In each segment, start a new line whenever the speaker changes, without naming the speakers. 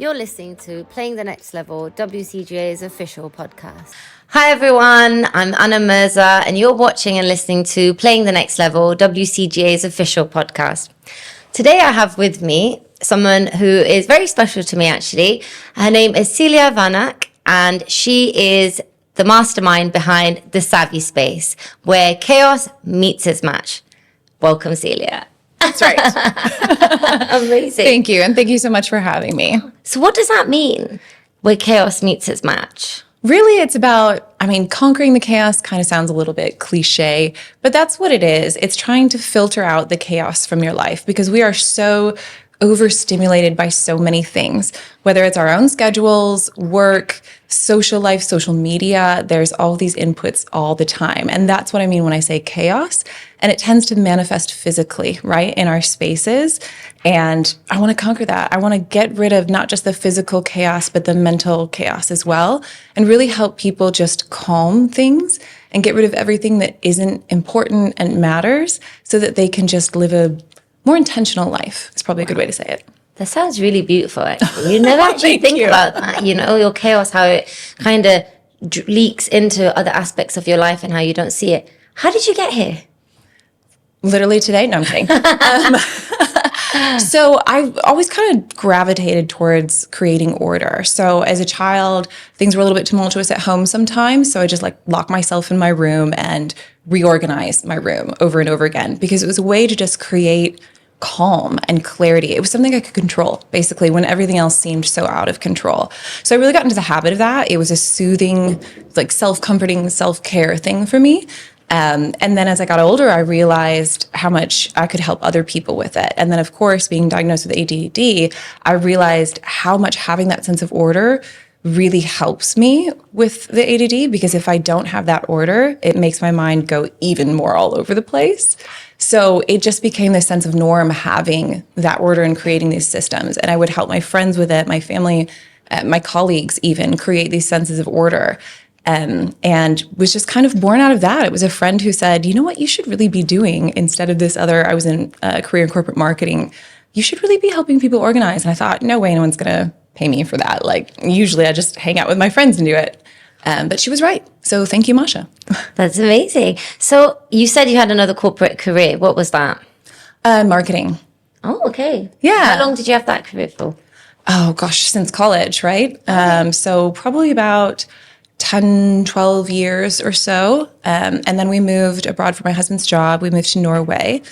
You're listening to Playing the Next Level, WCGA's official podcast. Hi everyone, I'm Anna Mirza and you're watching and listening to Playing the Next Level, WCGA's official podcast. Today I have with me someone who is very special to me actually. Her name is Celia Vrnak and she is the mastermind behind the Savvy Space, where chaos meets its match. Welcome, Celia.
That's right.
Amazing.
Thank you. And thank you so much for having me.
So what does that mean, where chaos meets its match?
Really, it's about, conquering the chaos kind of sounds a little bit cliche, but that's what it is. It's trying to filter out the chaos from your life because we are so overstimulated by so many things, whether it's our own schedules, work, social life, social media. There's all these inputs all the time. And that's what I mean when I say chaos. And it tends to manifest physically, right, in our spaces. And I want to conquer that. I want to get rid of not just the physical chaos, but the mental chaos as well, and really help people just calm things and get rid of everything that isn't important and matters so that they can just live a more intentional life. It's probably a good way to say it.
That sounds really beautiful, actually. You never actually think about that, your chaos, how it kind of leaks into other aspects of your life and how you don't see it. How did you get here?
Literally today? No, I'm kidding. So I've always kind of gravitated towards creating order. So as a child, things were a little bit tumultuous at home sometimes. So I just lock myself in my room and reorganize my room over and over again because it was a way to just create calm and clarity. It was something I could control, basically, when everything else seemed so out of control. So I really got into the habit of that. It was a soothing, self-comforting, self-care thing for me. And then as I got older, I realized how much I could help other people with it. And then, of course, being diagnosed with ADHD, I realized how much having that sense of order really helps me with the ADD, because if I don't have that order, it makes my mind go even more all over the place. So it just became this sense of norm having that order and creating these systems. And I would help my friends with it, my family, my colleagues even create these senses of order. And was just kind of born out of that. It was a friend who said, you know what you should really be doing instead of this other, I was in a career in corporate marketing, you should really be helping people organize. And I thought, no way anyone's going to pay me for that. Usually I just hang out with my friends and do it. But she was right. So thank you, Masha.
That's amazing. So you said you had another corporate career. What was that?
Marketing.
Oh, okay.
Yeah.
How long did you have that career for?
Oh, gosh, since college, right? Okay. So probably about 10, 12 years or so. And then we moved abroad for my husband's job. We moved to Norway.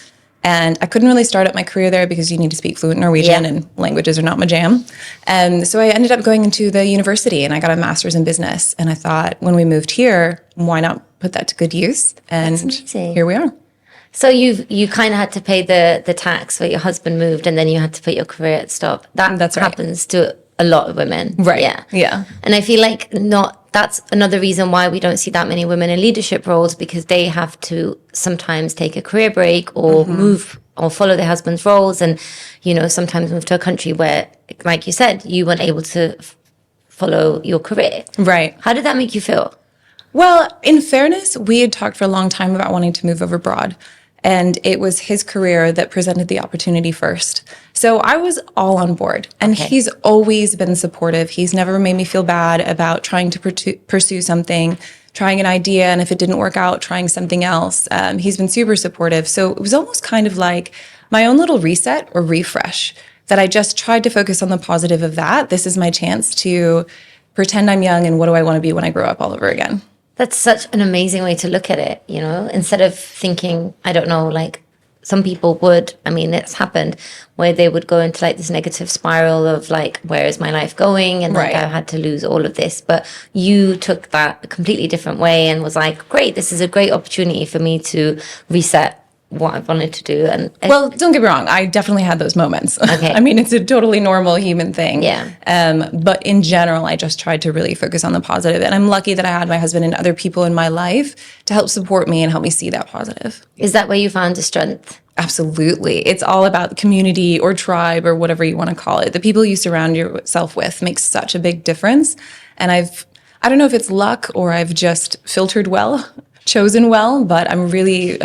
And I couldn't really start up my career there because you need to speak fluent Norwegian and languages are not my jam. And so I ended up going into the university and I got a master's in business. And I thought when we moved here, why not put that to good use? And here we are.
So you kind of had to pay the tax where your husband moved and then you had to put your career at stop. That's happens to a lot of women.
Right. Yeah.
And I feel like that's another reason why we don't see that many women in leadership roles, because they have to sometimes take a career break or move or follow their husband's roles and, sometimes move to a country where, like you said, you weren't able to follow your career.
Right.
How did that make you feel?
Well, in fairness, we had talked for a long time about wanting to move over abroad. And it was his career that presented the opportunity first. So I was all on board. And he's always been supportive. He's never made me feel bad about trying to pursue something, trying an idea, and if it didn't work out, trying something else. He's been super supportive. So it was almost kind of like my own little reset or refresh, that I just tried to focus on the positive of that. This is my chance to pretend I'm young and what do I want to be when I grow up all over again.
That's such an amazing way to look at it, instead of thinking, I don't know, some people would, it's happened, where they would go into this negative spiral of where is my life going? And I had to lose all of this. But you took that a completely different way and was great, this is a great opportunity for me to reset what I wanted to do. And
well, don't get me wrong, I definitely had those moments.
Okay.
It's a totally normal human thing.
Yeah.
But in general, I just tried to really focus on the positive. And I'm lucky that I had my husband and other people in my life to help support me and help me see that positive.
Is that where you found the strength?
Absolutely. It's all about community or tribe or whatever you want to call it. The people you surround yourself with makes such a big difference. And I don't know if it's luck or I've just filtered well, chosen well, but I'm really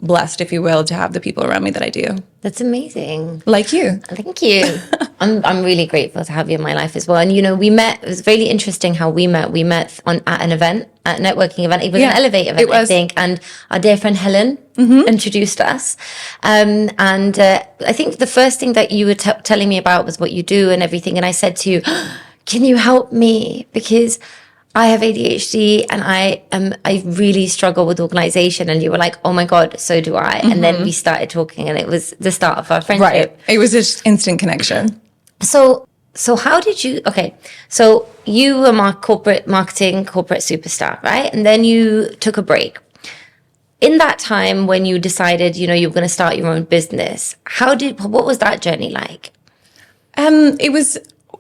blessed, if you will, to have the people around me that I do.
That's amazing.
Like you.
Thank you. I'm really grateful to have you in my life as well. And, you know, we met, it was really interesting how we met. We met at an event, at a networking event. It was an Elevate event, I think. And our dear friend Helen introduced us. I think the first thing that you were telling me about was what you do and everything. And I said to you, can you help me? Because I have ADHD and I really struggle with organization. And you were like, oh my God, so do I. And then we started talking and it was the start of our friendship.
Right. It was just instant connection.
So how did you, so you were corporate marketing, corporate superstar, right? And then you took a break. In that time when you decided, you know, you were going to start your own business, what was that journey like?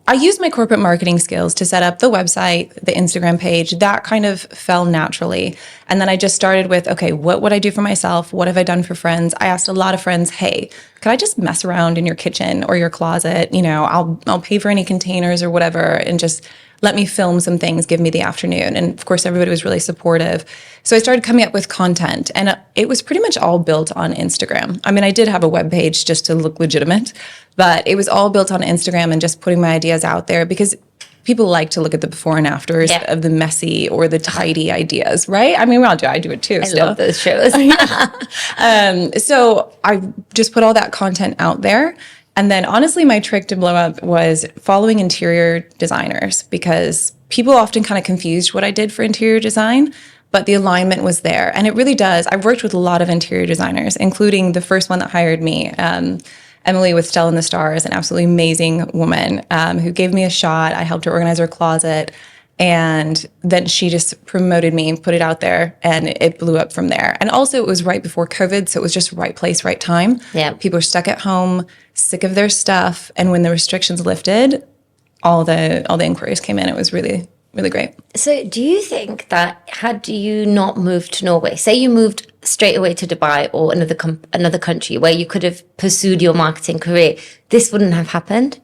I used my corporate marketing skills to set up the website, the Instagram page. That kind of fell naturally. And then I just started with, okay, what would I do for myself? What have I done for friends? I asked a lot of friends, hey, could I just mess around in your kitchen or your closet? You know, I'll pay for any containers or whatever and just let me film some things, give me the afternoon. And of course, everybody was really supportive. So I started coming up with content and it was pretty much all built on Instagram. I mean, I did have a web page just to look legitimate, but it was all built on Instagram and just putting my ideas out there because people like to look at the before and afters of the messy or the tidy ideas, right? I mean, I do it too.
I love those shows.
So I just put all that content out there. And then honestly, my trick to blow up was following interior designers because people often kind of confused what I did for interior design, but the alignment was there. And it really does. I've worked with a lot of interior designers, including the first one that hired me, Emily with Stella in the Stars, an absolutely amazing woman who gave me a shot. I helped her organize her closet. And then she just promoted me and put it out there and it blew up from there. And also it was right before COVID. So it was just right place, right time.
Yeah.
People were stuck at home, sick of their stuff. And when the restrictions lifted, all the inquiries came in. It was really, really great.
So do you think that had you not moved to Norway, say you moved straight away to Dubai or another country where you could have pursued your marketing career, this wouldn't have happened?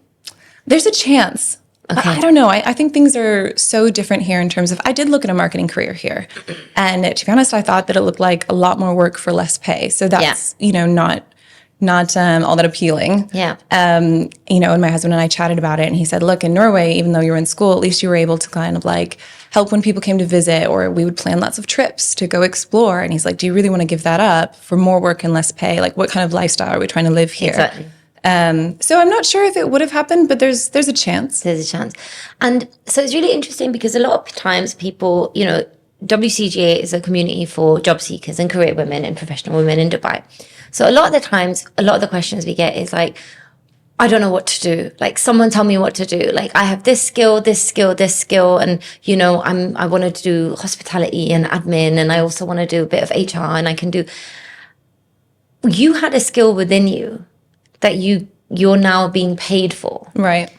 There's a chance. Okay. I don't know. I think things are so different here in terms of, I did look at a marketing career here. And to be honest, I thought that it looked like a lot more work for less pay. So that's, you know, not all that appealing.
Yeah.
You know, and my husband and I chatted about it and he said, look, in Norway, even though you were in school, at least you were able to kind of like help when people came to visit, or we would plan lots of trips to go explore. And he's like, do you really want to give that up for more work and less pay? Like, what kind of lifestyle are we trying to live here?
Exactly.
So I'm not sure if it would have happened, but there's a chance.
There's a chance. And so it's really interesting because a lot of times people, you know, WCGA is a community for job seekers and career women and professional women in Dubai. So a lot of the times, a lot of the questions we get is like, I don't know what to do. Like, someone tell me what to do. Like, I have this skill, this skill, this skill. And, you know, I wanted to do hospitality and admin. And I also want to do a bit of HR and I can do. You had a skill within you that you're now being paid for.
Right.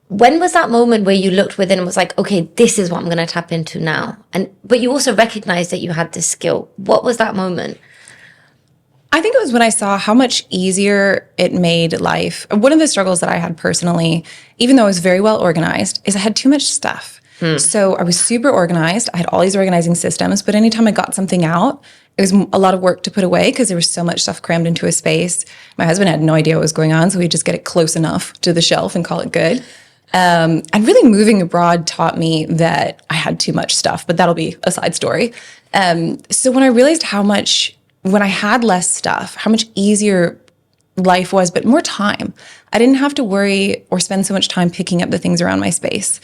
When was that moment where you looked within and was like, okay, this is what I'm going to tap into now? But you also recognized that you had this skill. What was that moment?
I think it was when I saw how much easier it made life. One of the struggles that I had personally, even though I was very well organized, is I had too much stuff. So I was super organized. I had all these organizing systems, but anytime I got something out, it was a lot of work to put away because there was so much stuff crammed into a space. My husband had no idea what was going on, so he'd just get it close enough to the shelf and call it good. And really moving abroad taught me that I had too much stuff, but that'll be a side story. So when I realized when I had less stuff, how much easier life was, but more time. I didn't have to worry or spend so much time picking up the things around my space.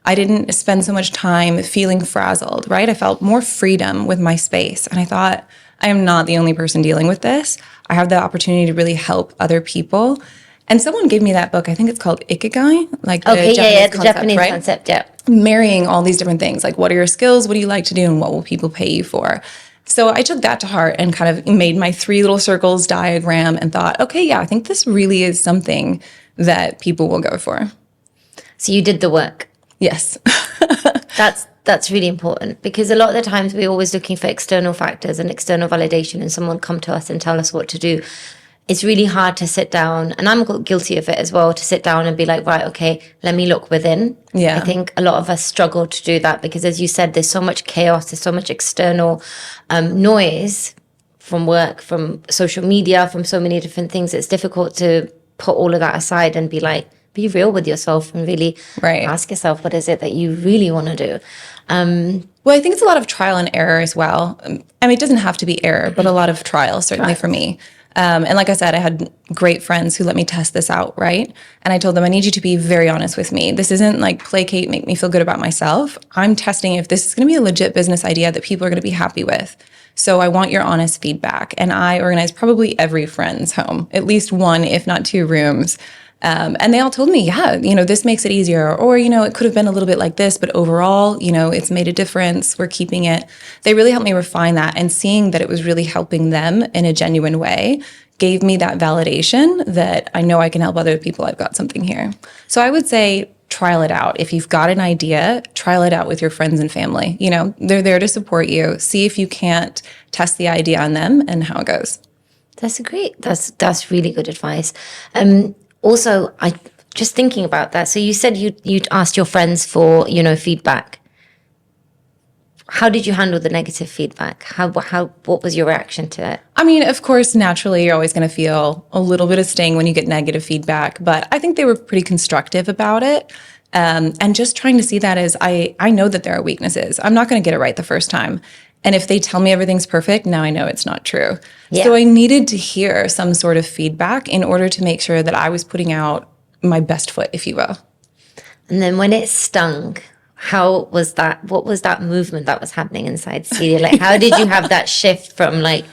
I didn't spend so much time feeling frazzled, right? I felt more freedom with my space. And I thought, I am not the only person dealing with this. I have the opportunity to really help other people. And someone gave me that book. I think it's called Ikigai, like the
Japanese concept, yeah.
Marrying all these different things, like what are your skills, what do you like to do, and what will people pay you for? So I took that to heart and kind of made my 3 little circles diagram and thought, okay, yeah, I think this really is something that people will go for.
So you did the work.
Yes.
That's really important because a lot of the times we're always looking for external factors and external validation and someone come to us and tell us what to do. It's really hard to sit down, and I'm guilty of it as well, to sit down and be like, right, okay, let me look within.
Yeah.
I think a lot of us struggle to do that because, as you said, there's so much chaos, there's so much external noise from work, from social media, from so many different things. It's difficult to put all of that aside and be like, be real with yourself and really ask yourself, what is it that you really want to do?
Well, I think it's a lot of trial and error as well. I mean, it doesn't have to be error, but a lot of trial, certainly for me. And like I said, I had great friends who let me test this out, right? And I told them, I need you to be very honest with me. This isn't like placate, make me feel good about myself. I'm testing if this is going to be a legit business idea that people are going to be happy with. So I want your honest feedback. And I organized probably every friend's home, at least one, if not two rooms. And they all told me, yeah, this makes it easier. Or, it could have been a little bit like this, but overall, it's made a difference. We're keeping it. They really helped me refine that, and seeing that it was really helping them in a genuine way gave me that validation that I know I can help other people. I've got something here. So I would say trial it out. If you've got an idea, trial it out with your friends and family. They're there to support you. See if you can't test the idea on them and how it goes.
That's really good advice. Also, I just thinking about that. So you said you'd asked your friends for, feedback. How did you handle the negative feedback? What was your reaction to it?
I mean, of course, naturally, you're always going to feel a little bit of sting when you get negative feedback, but I think they were pretty constructive about it. And just trying to see that as I know that there are weaknesses. I'm not going to get it right the first time. And if they tell me everything's perfect, now I know it's not true. Yeah. So I needed to hear some sort of feedback in order to make sure that I was putting out my best foot, if you will.
And then when it stung, how was that? What was that movement that was happening inside Celia? Like, how did you have that shift from like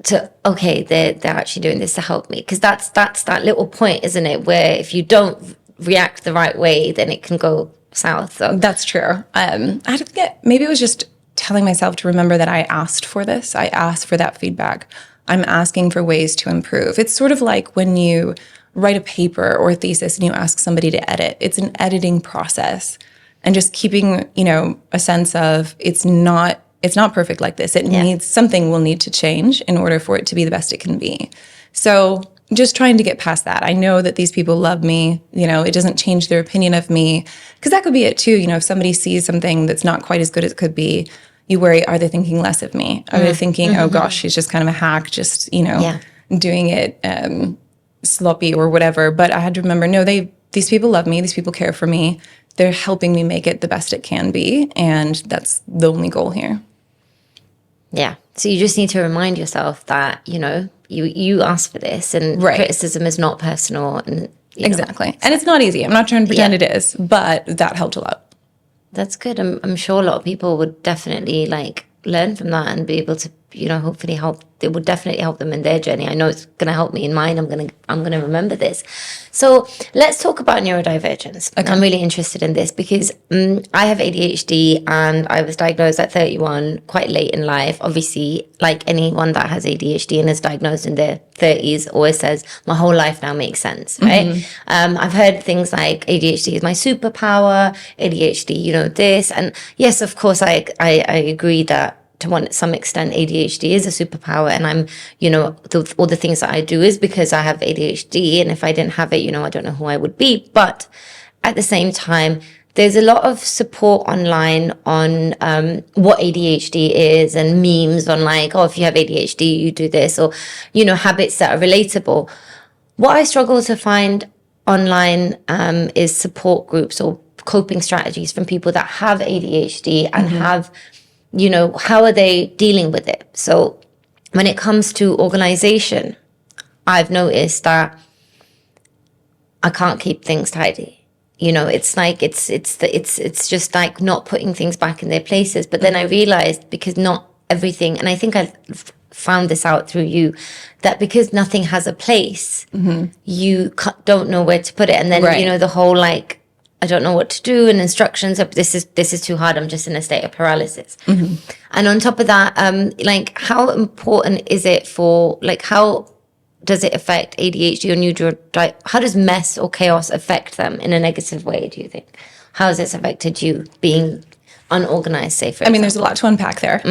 to, okay, they're actually doing this to help me? Because that's that little point, isn't it? Where if you don't react the right way, then it can go south. So.
That's true. I had to get, maybe it was just telling myself to remember that I asked for this. I asked for that feedback. I'm asking for ways to improve. It's sort of like when you write a paper or a thesis and you ask somebody to edit. It's an editing process. And just keeping, a sense of it's not perfect like this. It needs, something will need to change in order for it to be the best it can be. So just trying to get past that. I know that these people love me. It doesn't change their opinion of me. Because that could be it too. If somebody sees something that's not quite as good as it could be, you worry, are they thinking less of me? Are they thinking, oh gosh, she's just kind of a hack, just, doing it sloppy or whatever. But I had to remember, no, these people love me. These people care for me. They're helping me make it the best it can be. And that's the only goal here.
Yeah. So you just need to remind yourself that, you asked for this, and criticism is not personal. And
exactly. And it's not easy. I'm not trying to pretend it is, but that helped a lot.
That's good. I'm sure a lot of people would definitely learn from that and be able to, hopefully help. It would definitely help them in their journey. I know it's going to help me in mine. I'm going to remember this. So let's talk about neurodivergence. Okay. I'm really interested in this because I have ADHD and I was diagnosed at 31, quite late in life. Obviously, like anyone that has ADHD and is diagnosed in their 30s always says, my whole life now makes sense, right? Mm-hmm. I've heard things like ADHD is my superpower, ADHD, this. And yes, of course, I agree that to some extent, ADHD is a superpower, and I'm, all the things that I do is because I have ADHD, and if I didn't have it, I don't know who I would be. But at the same time, there's a lot of support online on what ADHD is, and memes on if you have ADHD, you do this, or, habits that are relatable. What I struggle to find online is support groups or coping strategies from people that have ADHD and have how are they dealing with it? So when it comes to organization, I've noticed that I can't keep things tidy. It's like it's just like not putting things back in their places. But then I realized, because not everything, and I think I found this out through you, that because nothing has a place, you don't know where to put it. And then, the whole I don't know what to do, and instructions of this is too hard. I'm just in a state of paralysis. Mm-hmm. And on top of that, how important is it for how does it affect ADHD or how does mess or chaos affect them in a negative way, do you think? How has this affected you being unorganized, say, for example?
There's a lot to unpack there.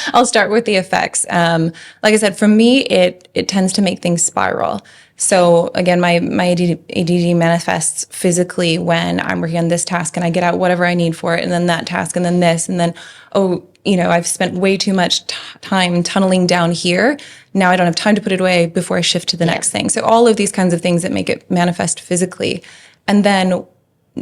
I'll start with the effects. Like I said, for me, it tends to make things spiral. So again, my ADD manifests physically when I'm working on this task and I get out whatever I need for it, and then that task, and then this, and then, I've spent way too much time tunneling down here. Now I don't have time to put it away before I shift to the next thing. So all of these kinds of things that make it manifest physically. And then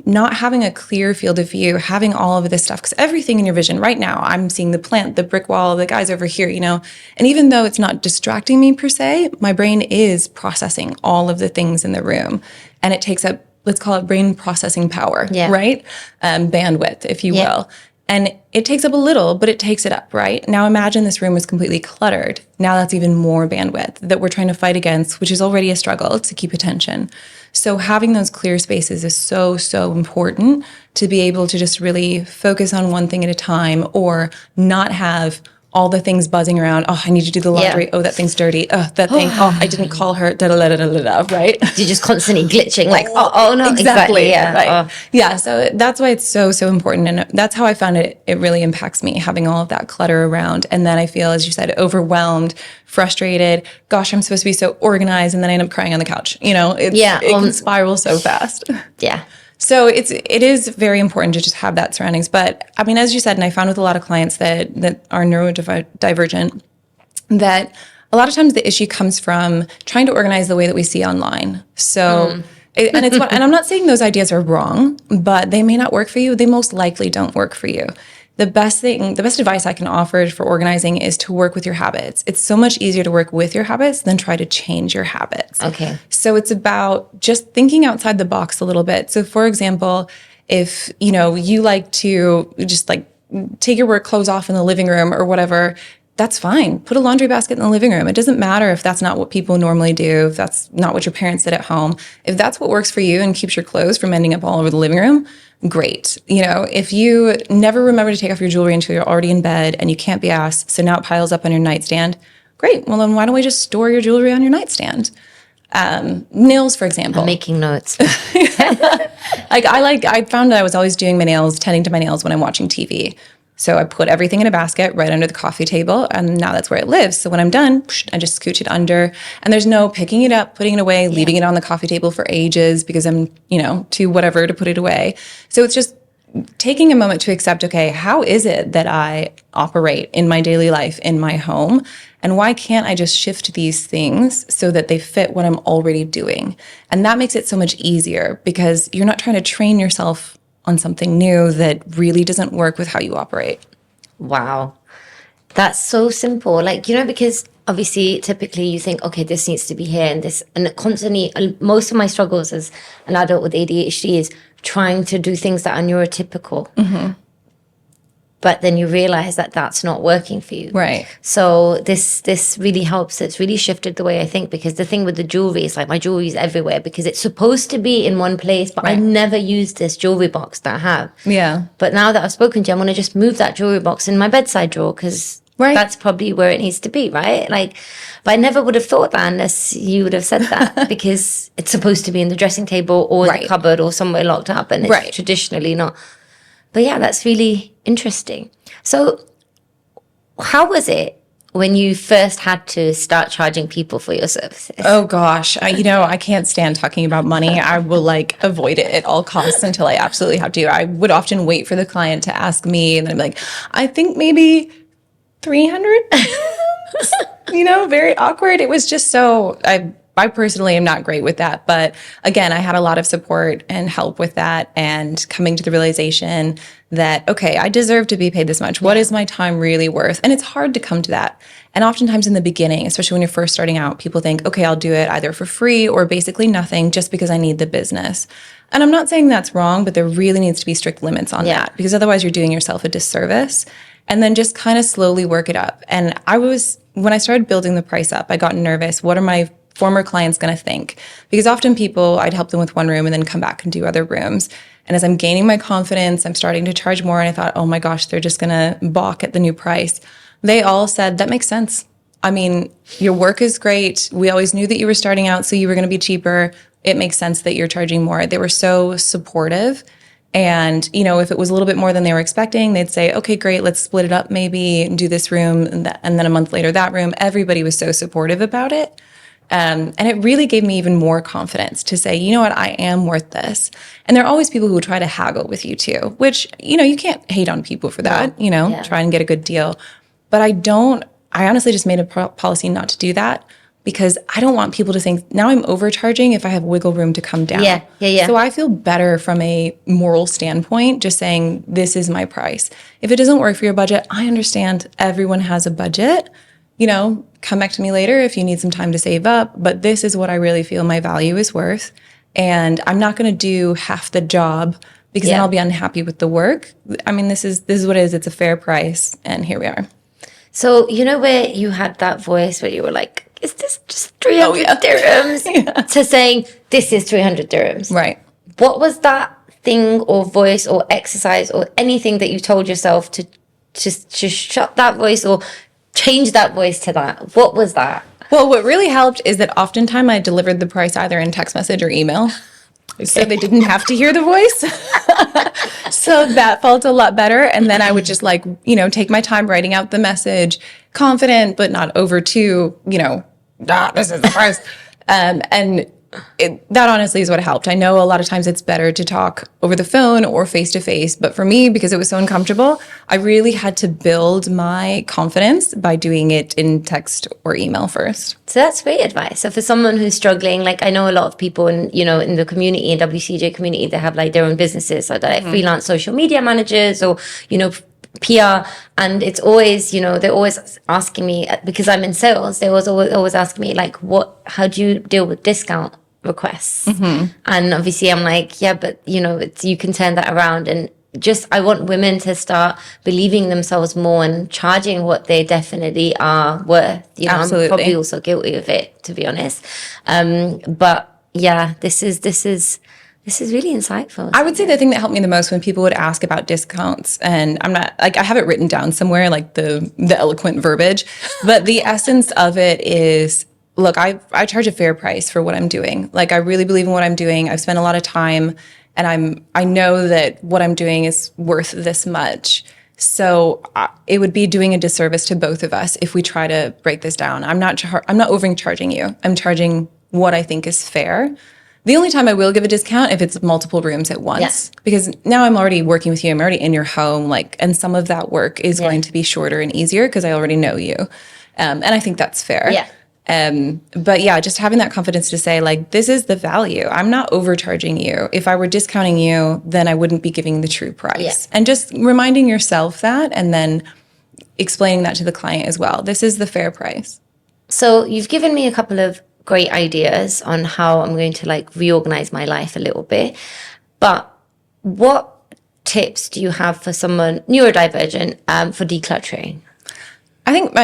not having a clear field of view, having all of this stuff, because everything in your vision right now, I'm seeing the plant, the brick wall, the guys over here, and even though it's not distracting me per se, my brain is processing all of the things in the room, and it takes up, let's call it brain processing power, right? Bandwidth, if you will. And it takes up a little, but it takes it up, right? Now imagine this room is completely cluttered. Now that's even more bandwidth that we're trying to fight against, which is already a struggle to keep attention. So having those clear spaces is so, so important to be able to just really focus on one thing at a time, or not have all the things buzzing around. Oh, I need to do the laundry. Yeah. Oh, that thing's dirty. Oh, that thing. Oh, I didn't call her. Da da da da da da. Right?
You're just constantly glitching. Like, oh no, exactly. Yeah.
Right. Yeah. So that's why it's so, so important, and that's how I found it. It really impacts me, having all of that clutter around, and then I feel, as you said, overwhelmed, frustrated. Gosh, I'm supposed to be so organized, and then I end up crying on the couch. It can spiral so fast.
Yeah.
So it is very important to just have that surroundings. But I mean, as you said, and I found with a lot of clients that are neurodivergent, that a lot of times the issue comes from trying to organize the way that we see online. So, and I'm not saying those ideas are wrong, but they may not work for you. They most likely don't work for you. The best advice I can offer for organizing is to work with your habits. It's so much easier to work with your habits than try to change your habits.
Okay.
So it's about just thinking outside the box a little bit. So for example, if, you like to just like take your work clothes off in the living room or whatever, that's fine. Put a laundry basket in the living room. It doesn't matter if that's not what people normally do, if that's not what your parents did at home. If that's what works for you and keeps your clothes from ending up all over the living room, great. If you never remember to take off your jewelry until you're already in bed and you can't be asked, so now it piles up on your nightstand, great. Well, then why don't we just store your jewelry on your nightstand? Nails, for example.
I'm making notes.
I found that I was always doing my nails, tending to my nails when I'm watching TV. So I put everything in a basket right under the coffee table, and now that's where it lives. So when I'm done, I just scooch it under, and there's no picking it up, putting it away, leaving it on the coffee table for ages because I'm, too whatever to put it away. So it's just taking a moment to accept, okay, how is it that I operate in my daily life, in my home? And why can't I just shift these things so that they fit what I'm already doing? And that makes it so much easier because you're not trying to train yourself on something new that really doesn't work with how you operate.
Wow. That's so simple. Because obviously typically you think, okay, this needs to be here and this, and constantly, most of my struggles as an adult with ADHD is trying to do things that are neurotypical. Mm-hmm. But then you realize that that's not working for you.
Right.
So this really helps. It's really shifted the way I think, because the thing with the jewelry is like my jewelry is everywhere because it's supposed to be in one place, but I never use this jewelry box that I have.
Yeah.
But now that I've spoken to you, I'm going to just move that jewelry box in my bedside drawer because that's probably where it needs to be, right? But I never would have thought that unless you would have said that because it's supposed to be in the dressing table or the cupboard or somewhere locked up, and it's traditionally not. But yeah, that's really interesting. So how was it when you first had to start charging people for your services?
Oh gosh, I can't stand talking about money. I will avoid it at all costs until I absolutely have to. I would often wait for the client to ask me, and then I'm like, I think maybe 300. Very awkward. It was just so I personally am not great with that. But again, I had a lot of support and help with that, and coming to the realization that, okay, I deserve to be paid this much. What is my time really worth? And it's hard to come to that. And oftentimes in the beginning, especially when you're first starting out, people think, okay, I'll do it either for free or basically nothing just because I need the business. And I'm not saying that's wrong, but there really needs to be strict limits on that, because otherwise you're doing yourself a disservice. And then just kind of slowly work it up. And when I started building the price up, I got nervous. What are my former clients going to think? Because often I'd help them with one room and then come back and do other rooms. And as I'm gaining my confidence, I'm starting to charge more. And I thought, oh my gosh, they're just going to balk at the new price. They all said, that makes sense. I mean, your work is great. We always knew that you were starting out, so you were going to be cheaper. It makes sense that you're charging more. They were so supportive. And, if it was a little bit more than they were expecting, they'd say, okay, great, let's split it up maybe and do this room. And then a month later, that room. Everybody was so supportive about it. And it really gave me even more confidence to say, you know what, I am worth this. And there are always people who will try to haggle with you too, which, you can't hate on people for that, try and get a good deal. But I honestly just made a policy not to do that because I don't want people to think now I'm overcharging if I have wiggle room to come down.
Yeah.
So I feel better from a moral standpoint, just saying this is my price. If it doesn't work for your budget, I understand everyone has a budget. Come back to me later if you need some time to save up, but this is what I really feel my value is worth. And I'm not going to do half the job because then I'll be unhappy with the work. I mean, this is what it is. It's a fair price. And here we are.
So, where you had that voice where you were like, is this just 300 dirhams? To saying, this is 300 dirhams.
Right.
What was that thing or voice or exercise or anything that you told yourself to just shut that voice or change that voice to that? What was that?
Well, what really helped is that oftentimes I delivered the price either in text message or email. So they didn't have to hear the voice. So that felt a lot better. And then I would just take my time writing out the message, confident, but not over too, this is the price. That honestly is what helped. I know a lot of times it's better to talk over the phone or face to face, but for me, because it was so uncomfortable, I really had to build my confidence by doing it in text or email first.
So that's great advice. So for someone who's struggling, like I know a lot of people in the community, in WCJ community, they have like their own businesses, so they're like freelance social media managers or, PR, and it's always, they're always asking me, because I'm in sales, they always asking me like, how do you deal with discount requests? And obviously I'm like, yeah, but you can turn that around, and I want women to start believing themselves more and charging what they definitely are worth.
Absolutely.
I'm probably also guilty of it, to be honest. But yeah, this is really insightful.
I would say the thing that helped me the most when people would ask about discounts, and I'm not like, I have it written down somewhere, like the eloquent verbiage, but the essence of it is, look, I charge a fair price for what I'm doing. Like I really believe in what I'm doing. I've spent a lot of time, and I know that what I'm doing is worth this much. So it would be doing a disservice to both of us if we try to break this down. I'm not overcharging you. I'm charging what I think is fair. The only time I will give a discount if it's multiple rooms at once, because now I'm already working with you. I'm already in your home, and some of that work is going to be shorter and easier because I already know you. And I think that's fair. But yeah, just having that confidence to say this is the value. I'm not overcharging you. If I were discounting you, then I wouldn't be giving the true price. And just reminding yourself that, and then explaining that to the client as well. This is the fair price.
So you've given me a couple of great ideas on how I'm going to reorganize my life a little bit. But what tips do you have for someone neurodivergent for decluttering?
I think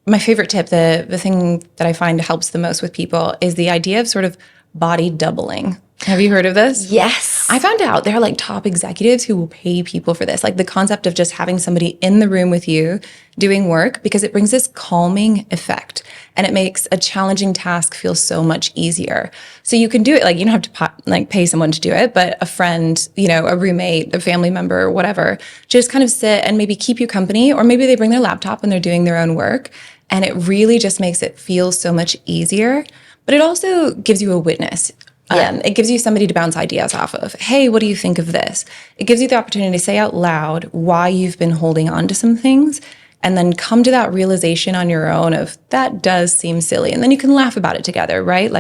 my favorite tip, the thing that I find helps the most with people, is the idea of sort of body doubling. Have you heard of this?
Yes.
I found out there are top executives who will pay people for this. The concept of just having somebody in the room with you doing work, because it brings this calming effect and it makes a challenging task feel so much easier. So you can do it, you don't have to pay someone to do it, but a friend, a roommate, a family member, whatever, just kind of sit and maybe keep you company, or maybe they bring their laptop and they're doing their own work. And it really just makes it feel so much easier. But it also gives you a witness. It gives you somebody to bounce ideas off of. Hey, what do you think of this? It gives you the opportunity to say out loud why you've been holding on to some things, and then come to that realization on your own of, that does seem silly. And then you can laugh about it together, right?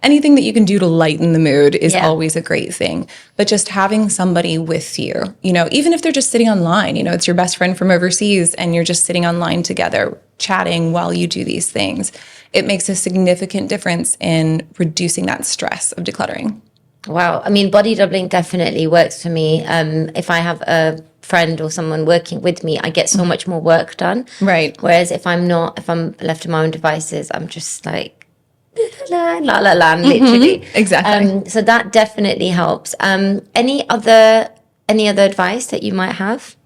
Anything that you can do to lighten the mood is always a great thing. But just having somebody with you, even if they're just sitting online, it's your best friend from overseas and you're just sitting online together, chatting while you do these things, it makes a significant difference in reducing that stress of decluttering.
Wow. I mean, body doubling definitely works for me. If I have a friend or someone working with me, I get so much more work done.
Right.
Whereas if I'm left to my own devices, I'm just la la la, literally.
Exactly.
So that definitely helps. Any other advice that you might have?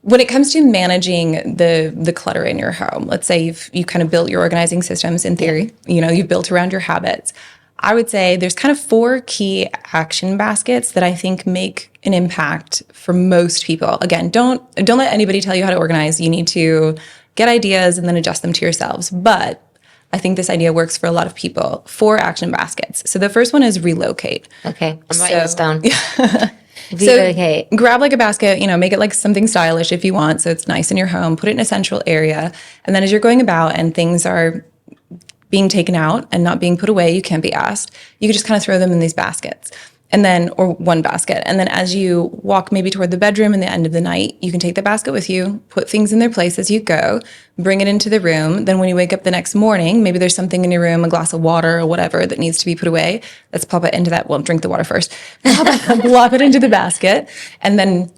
When it comes to managing the clutter in your home, let's say you kind of built your organizing systems in theory, you've built around your habits. I would say there's kind of 4 key action baskets that I think make an impact for most people. Again, don't let anybody tell you how to organize. You need to get ideas and then adjust them to yourselves. But I think this idea works for a lot of people. 4 action baskets. So the first one is relocate.
Okay, I'm writing this down.
Relocate. So grab like a basket, make it like something stylish if you want, so it's nice in your home. Put it in a central area. And then as you're going about and things are being taken out and not being put away, you can't be asked, you can just kind of throw them in these baskets. And then, or one basket. And then as you walk maybe toward the bedroom in the end of the night, you can take the basket with you, put things in their place as you go, bring it into the room. Then when you wake up the next morning, maybe there's something in your room, a glass of water or whatever that needs to be put away. Let's pop it into that. Well, drink the water first. Plop it into the basket. And then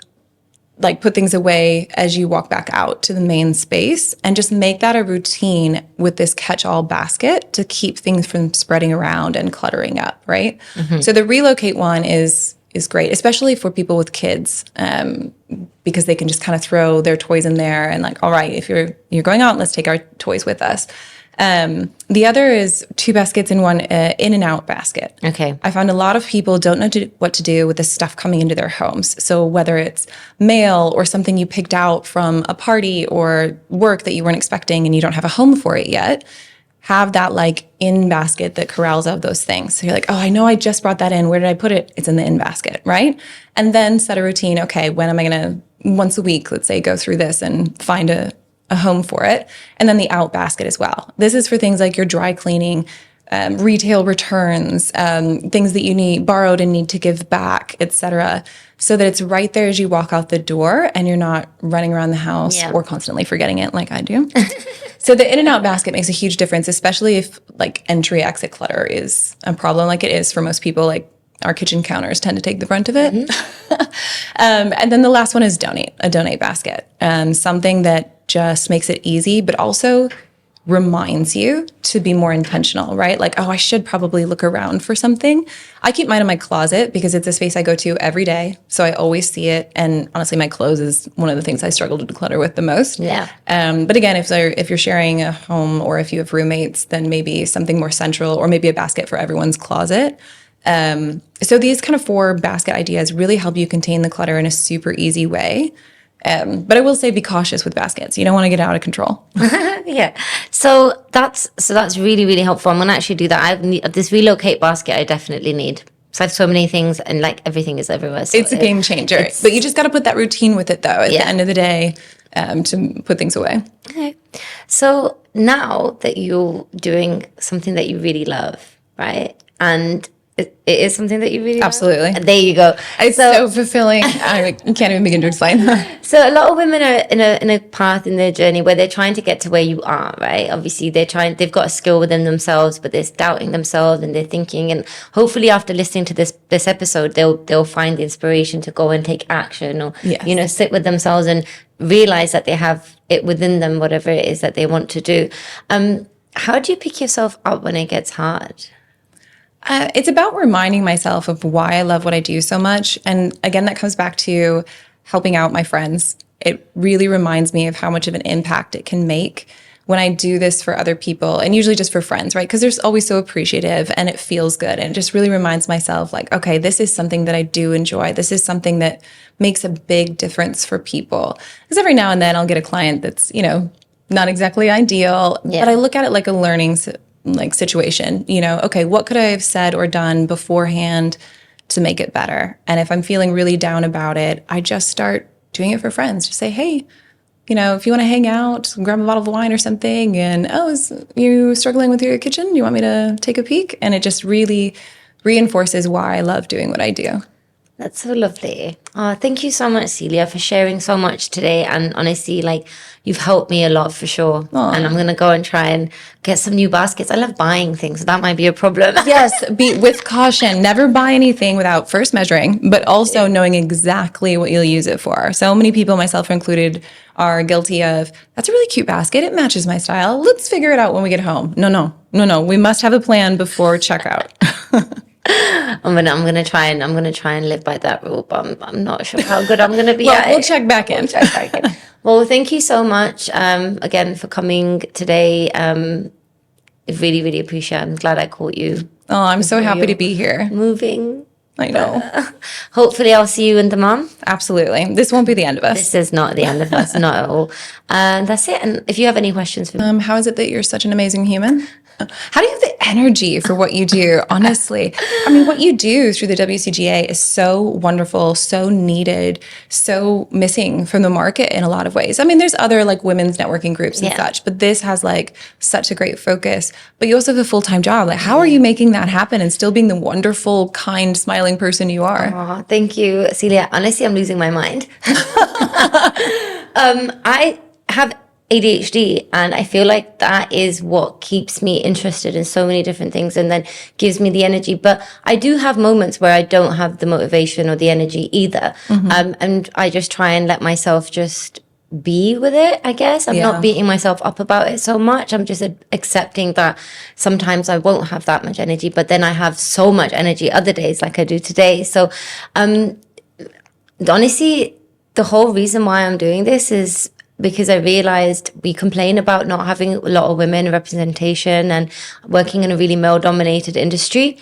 like put things away as you walk back out to the main space, and just make that a routine with this catch-all basket to keep things from spreading around and cluttering up, right? Mm-hmm. So the relocate one is great, especially for people with kids, because they can just kind of throw their toys in there and like, all right, if you're going out, let's take our toys with us. The other is 2 baskets in one in and out basket.
Okay.
I found a lot of people don't know what to do with the stuff coming into their homes. So whether it's mail or something you picked out from a party or work that you weren't expecting and you don't have a home for it yet, have that like in basket that corrals out those things. So you're like, oh, I know I just brought that in. Where did I put it? It's in the in basket, right? And then set a routine. Okay, when am I going to, once a week, let's say, go through this and find a home for it. And then the out basket as well. This is for things like your dry cleaning, retail returns, things that you need borrowed and need to give back, etc. So that it's right there as you walk out the door and you're not running around the house or constantly forgetting it like I do. So the in and out basket makes a huge difference, especially if like entry exit clutter is a problem like it is for most people. Like our kitchen counters tend to take the brunt of it. Mm-hmm. And then the last one is a donate basket. Something that just makes it easy, but also reminds you to be more intentional, right? Like, oh, I should probably look around for something. I keep mine in my closet because it's a space I go to every day. So I always see it. And honestly, my clothes is one of the things I struggle to declutter with the most. Yeah. But again, if you're sharing a home or if you have roommates, then maybe something more central or maybe a basket for everyone's closet. So these kind of 4 basket ideas really help you contain the clutter in a super easy way. But I will say be cautious with baskets. You don't want to get out of control.
Yeah. So that's really, really helpful. I'm going to actually do that. I need this relocate basket. I definitely need. So I have so many things and like everything is everywhere. So
it's a game changer. But you just got to put that routine with it though at the end of the day to put things away.
Okay. So now that you're doing something that you really love, right? And it is something that you really
absolutely
love. There you go.
It's so fulfilling. I can't even begin to explain that.
So a lot of women are in a path in their journey where they're trying to get to where you are, right? Obviously they've got a skill within themselves, but they're doubting themselves and they're thinking, and hopefully after listening to this episode, they'll find the inspiration to go and take action or sit with themselves and realize that they have it within them, whatever it is that they want to do. How do you pick yourself up when it gets hard?
It's about reminding myself of why I love what I do so much. And again, that comes back to helping out my friends. It really reminds me of how much of an impact it can make when I do this for other people, and usually just for friends, right? Because they're always so appreciative and it feels good. And it just really reminds myself like, okay, this is something that I do enjoy. This is something that makes a big difference for people. Because every now and then I'll get a client that's, not exactly ideal, but I look at it like a learning situation, okay, what could I have said or done beforehand to make it better? And if I'm feeling really down about it, I just start doing it for friends. Just say, hey, if you want to hang out, grab a bottle of wine or something, and is you struggling with your kitchen? You want me to take a peek? And it just really reinforces why I love doing what I do.
That's so lovely. Oh, thank you so much, Celia, for sharing so much today. And honestly, you've helped me a lot for sure. Aww. And I'm going to go and try and get some new baskets. I love buying things, so that might be a problem.
Yes, be with caution. Never buy anything without first measuring, but also knowing exactly what you'll use it for. So many people, myself included, are guilty of, that's a really cute basket. It matches my style. Let's figure it out when we get home. No. We must have a plan before checkout.
I'm gonna try and live by that rule, but I'm not sure how good I'm gonna be at it.
We'll check back in.
Well, thank you so much again for coming today. I really, really appreciate it. I'm glad I caught you.
Oh, I'm so happy to be here.
Moving.
I know.
Hopefully I'll see you in Dammam.
Absolutely. This won't be the end of us.
This is not the end of us, not at all. That's it. And if you have any questions for me.
How is it that you're such an amazing human? How do you have the energy for what you do, honestly? I mean, what you do through the WCGA is so wonderful, so needed, so missing from the market in a lot of ways. I mean, there's other like women's networking groups and such, but this has like such a great focus. But you also have a full-time job. Like, how are you making that happen and still being the wonderful, kind, smiling person you are?
Oh, thank you, Celia. Honestly, I'm losing my mind. I have ADHD, and I feel like that is what keeps me interested in so many different things and then gives me the energy. But I do have moments where I don't have the motivation or the energy either. And I just try and let myself just be with it, I guess. I'm not beating myself up about it so much. I'm just accepting that sometimes I won't have that much energy, but then I have so much energy other days like I do today. So honestly, the whole reason why I'm doing this is because I realized we complain about not having a lot of women representation and working in a really male-dominated industry.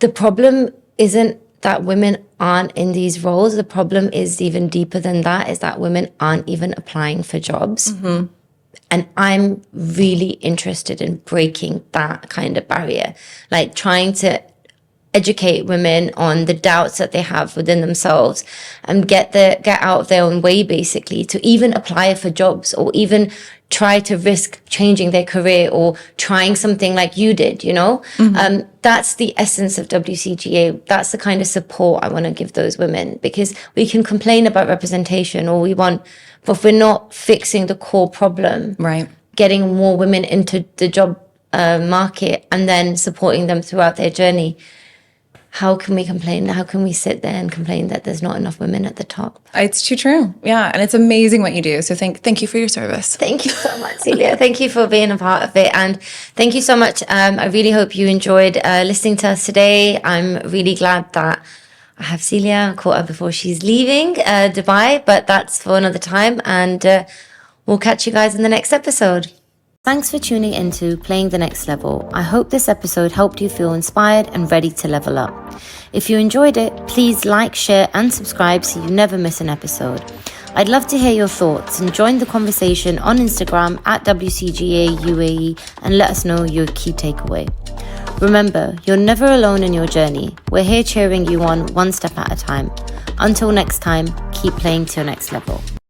The problem isn't that women aren't in these roles. The problem is even deeper than that, is that women aren't even applying for jobs. And I'm really interested in breaking that kind of barrier, like trying to educate women on the doubts that they have within themselves and get out of their own way, basically, to even apply for jobs or even try to risk changing their career or trying something like you did, you know? That's the essence of WCGA. That's the kind of support I want to give those women, because we can complain about representation all we want, but if we're not fixing the core problem,
Right.
getting more women into the job market and then supporting them throughout their journey, how can we complain? How can we sit there and complain that there's not enough women at the top?
It's too true. Yeah. And it's amazing what you do. So thank you for your service.
Thank you so much, Celia. Thank you for being a part of it. And thank you so much. I really hope you enjoyed listening to us today. I'm really glad that I have Celia. I caught her before she's leaving Dubai, but that's for another time. And we'll catch you guys in the next episode. Thanks for tuning into Playing the Next Level. I hope this episode helped you feel inspired and ready to level up. If you enjoyed it, please like, share, and subscribe so you never miss an episode. I'd love to hear your thoughts and join the conversation on Instagram at WCGA UAE and let us know your key takeaway. Remember, you're never alone in your journey. We're here cheering you on one step at a time. Until next time, keep playing to your next level.